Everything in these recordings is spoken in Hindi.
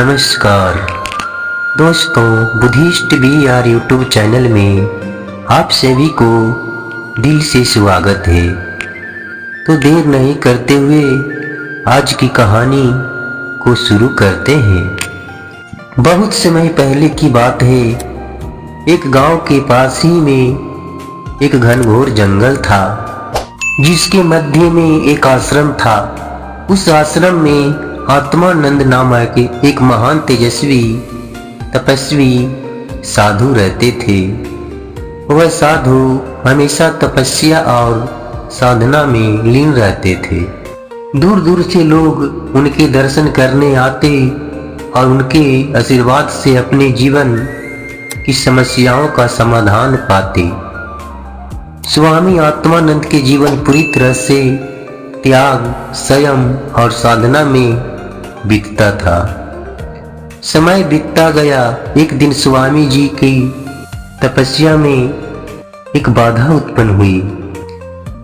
नमस्कार दोस्तों, बुद्धिस्ट BR यूट्यूब चैनल में आप सभी को दिल से स्वागत है। तो देर नहीं करते हुए आज की कहानी को शुरू करते हैं। बहुत समय पहले की बात है। एक गांव के पास ही में एक घनघोर जंगल था, जिसके मध्य में एक आश्रम था। उस आश्रम में आत्मानंद नामक एक महान तेजस्वी तपस्वी साधु रहते थे। वह साधु हमेशा तपस्या और साधना में लीन रहते थे। दूर दूर से लोग उनके दर्शन करने आते और उनके आशीर्वाद से अपने जीवन की समस्याओं का समाधान पाते। स्वामी आत्मानंद के जीवन पूरी तरह से त्याग, संयम और साधना में बीतता था। समय बीतता गया। एक दिन स्वामी जी की तपस्या में एक बाधा उत्पन्न हुई।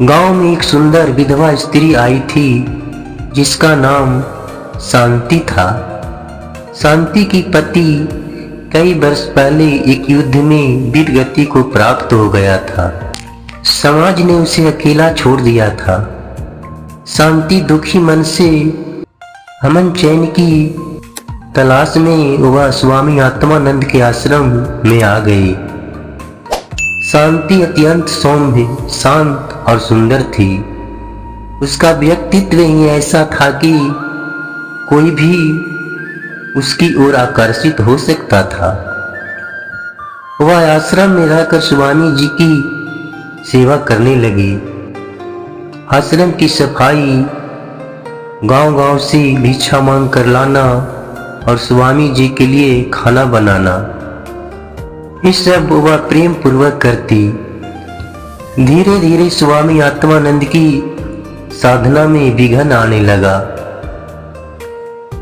गांव में एक सुंदर विधवा स्त्री आई थी, जिसका नाम शांति था। शांति की पति कई वर्ष पहले एक युद्ध में वीर गति को प्राप्त हो गया था। समाज ने उसे अकेला छोड़ दिया था। शांति दुखी मन से अमन चैन की तलाश में वह स्वामी आत्मानंद के आश्रम में आ गई। शांति अत्यंत सौम्य, शांत और सुंदर थी। उसका व्यक्तित्व ही ऐसा था कि कोई भी उसकी ओर आकर्षित हो सकता था। वह आश्रम में रहकर स्वामी जी की सेवा करने लगी। आश्रम की सफाई, गांव-गांव से भिक्षा मांग कर लाना और स्वामी जी के लिए खाना बनाना, ये सब वह प्रेम पूर्वक करती। धीरे धीरे स्वामी आत्मानंद की साधना में विघ्न आने लगा।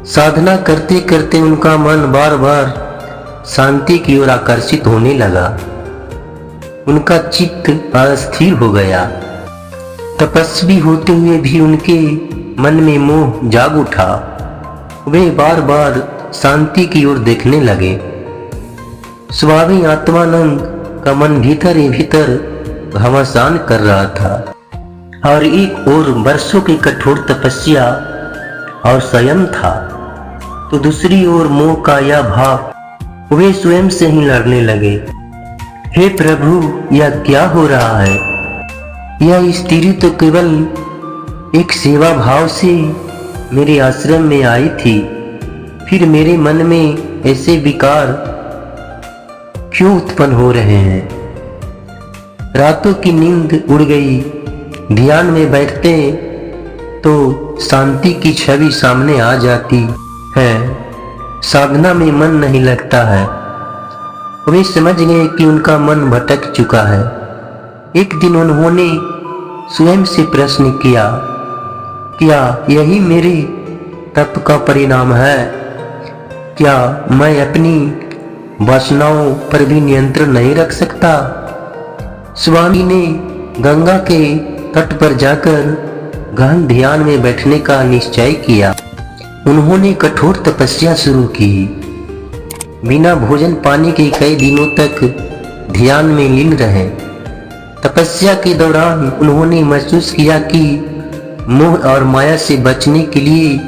साधना करते करते उनका मन बार बार शांति की ओर आकर्षित होने लगा। उनका चित्त अस्थिर हो गया। तपस्वी होते हुए भी उनके मन में मोह जाग उठा। वे बार बार शांति की ओर देखने लगे। स्वामी आत्मानंद का मन भीतर ही भीतर घमासान कर रहा था और एक ओर वर्षों की कठोर तपस्या और संयम था, तो दूसरी ओर मोह का यह भाव। वे स्वयं से ही लड़ने लगे। हे प्रभु, यह क्या हो रहा है? यह स्त्री तो केवल एक सेवा भाव से मेरे आश्रम में आई थी, फिर मेरे मन में ऐसे विकार क्यों उत्पन्न हो रहे हैं? रातों की नींद उड़ गई। ध्यान में बैठते तो शांति की छवि सामने आ जाती है। साधना में मन नहीं लगता है। वे समझ गए कि उनका मन भटक चुका है। एक दिन उन्होंने स्वयं से प्रश्न किया, क्या यही मेरे तप का परिणाम है? क्या मैं अपनी वासनाओं पर भी नियंत्रण नहीं रख सकता? स्वामी ने गंगा के तट पर जाकर गहन ध्यान में बैठने का निश्चय किया। उन्होंने कठोर तपस्या शुरू की। बिना भोजन पानी के कई दिनों तक ध्यान में लीन रहे। तपस्या के दौरान उन्होंने महसूस किया कि मोह और माया से बचने के लिए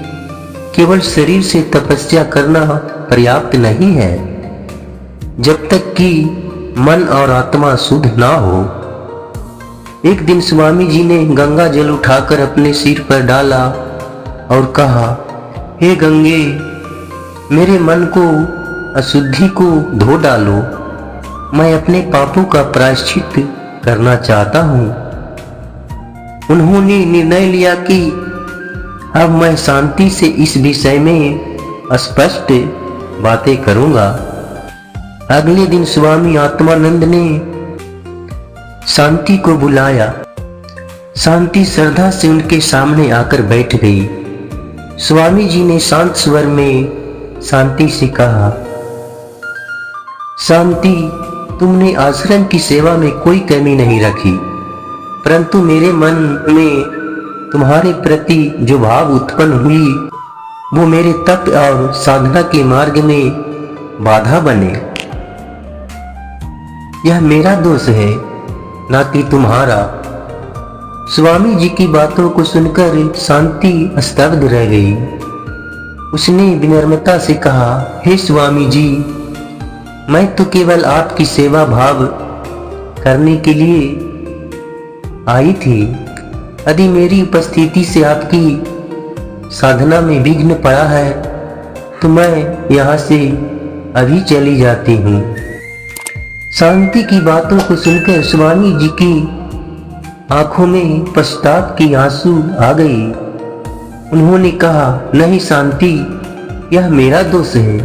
केवल शरीर से तपस्या करना पर्याप्त नहीं है, जब तक कि मन और आत्मा शुद्ध ना हो। एक दिन स्वामी जी ने गंगा जल उठाकर अपने सिर पर डाला और कहा, हे गंगे, मेरे मन को अशुद्धि को धो डालो। मैं अपने पापों का प्रायश्चित करना चाहता हूँ। उन्होंने निर्णय लिया कि अब मैं शांति से इस विषय में स्पष्ट बातें करूंगा। अगले दिन स्वामी आत्मानंद ने शांति को बुलाया। शांति श्रद्धा से उनके सामने आकर बैठ गई। स्वामी जी ने शांत स्वर में शांति से कहा, शांति, तुमने आश्रम की सेवा में कोई कमी नहीं रखी, परंतु मेरे मन में तुम्हारे प्रति जो भाव उत्पन्न हुई वो मेरे तप और साधना के मार्ग में बाधा बने। यह मेरा दोष है, ना कि तुम्हारा। स्वामी जी की बातों को सुनकर शांति स्तब्ध रह गई। उसने विनम्रता से कहा, हे स्वामी जी, मैं तो केवल आपकी सेवा भाव करने के लिए आई थी। यदि मेरी उपस्थिति से आपकी साधना में विघ्न पड़ा है तो मैं यहाँ से अभी चली जाती हूँ। शांति की बातों को सुनकर स्वामी जी की आंखों में पश्चाताप की आंसू आ गई। उन्होंने कहा, नहीं शांति, यह मेरा दोष है।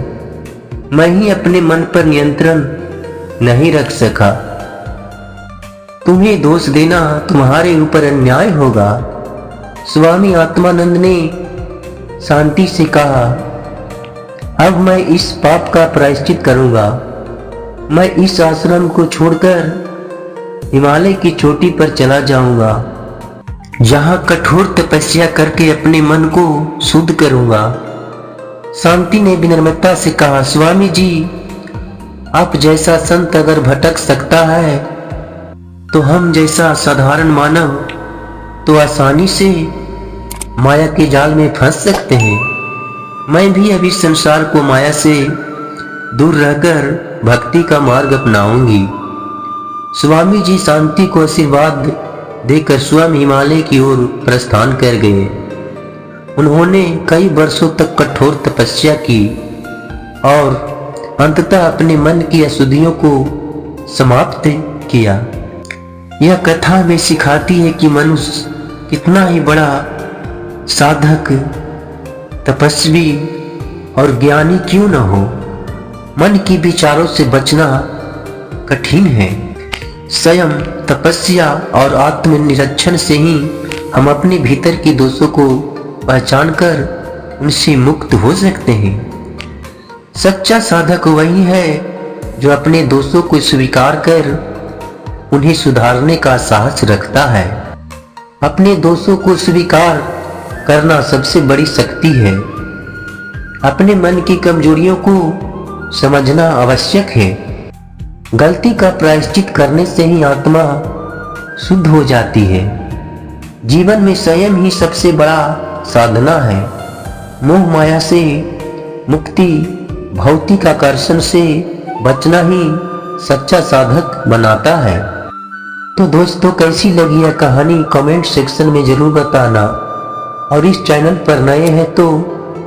मैं ही अपने मन पर नियंत्रण नहीं रख सका। तुम्हें दोष देना तुम्हारे ऊपर अन्याय होगा। स्वामी आत्मानंद ने शांति से कहा, अब मैं इस पाप का प्रायश्चित करूंगा। मैं इस आश्रम को छोड़कर हिमालय की चोटी पर चला जाऊंगा, जहां कठोर तपस्या करके अपने मन को शुद्ध करूंगा। शांति ने विनम्रता से कहा, स्वामी जी, आप जैसा संत अगर भटक सकता है तो हम जैसा साधारण मानव तो आसानी से माया के जाल में फंस सकते हैं। मैं भी अभी संसार को माया से दूर रहकर भक्ति का मार्ग अपनाऊंगी। स्वामी जी शांति को आशीर्वाद देकर स्वयं हिमालय की ओर प्रस्थान कर गए। उन्होंने कई वर्षों तक कठोर तपस्या की और अंततः अपने मन की अशुद्धियों को समाप्त किया। यह कथा हमें सिखाती है कि मनुष्य कितना ही बड़ा साधक, तपस्वी और ज्ञानी क्यों न हो, मन की विचारों से बचना कठिन है। स्वयं तपस्या और आत्मनिरीक्षण से ही हम अपने भीतर के दोषों को पहचान कर उनसे मुक्त हो सकते हैं। सच्चा साधक वही है जो अपने दोषों को स्वीकार कर उन्हें सुधारने का साहस रखता है। अपने दोषों को स्वीकार करना सबसे बड़ी शक्ति है। अपने मन की कमजोरियों को समझना आवश्यक है। गलती का प्रायश्चित करने से ही आत्मा शुद्ध हो जाती है। जीवन में संयम ही सबसे बड़ा साधना है। मोह माया से मुक्ति, भौतिक आकर्षण से बचना ही सच्चा साधक बनाता है। तो दोस्तों, कैसी लगी यह कहानी कमेंट सेक्शन में जरूर बताना। और इस चैनल पर नए हैं तो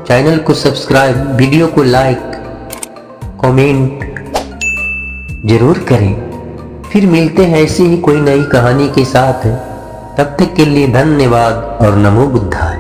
चैनल को सब्सक्राइब, वीडियो को लाइक, कमेंट जरूर करें। फिर मिलते हैं ऐसी ही कोई नई कहानी के साथ। तब तक के लिए धन्यवाद और नमो बुद्धाय।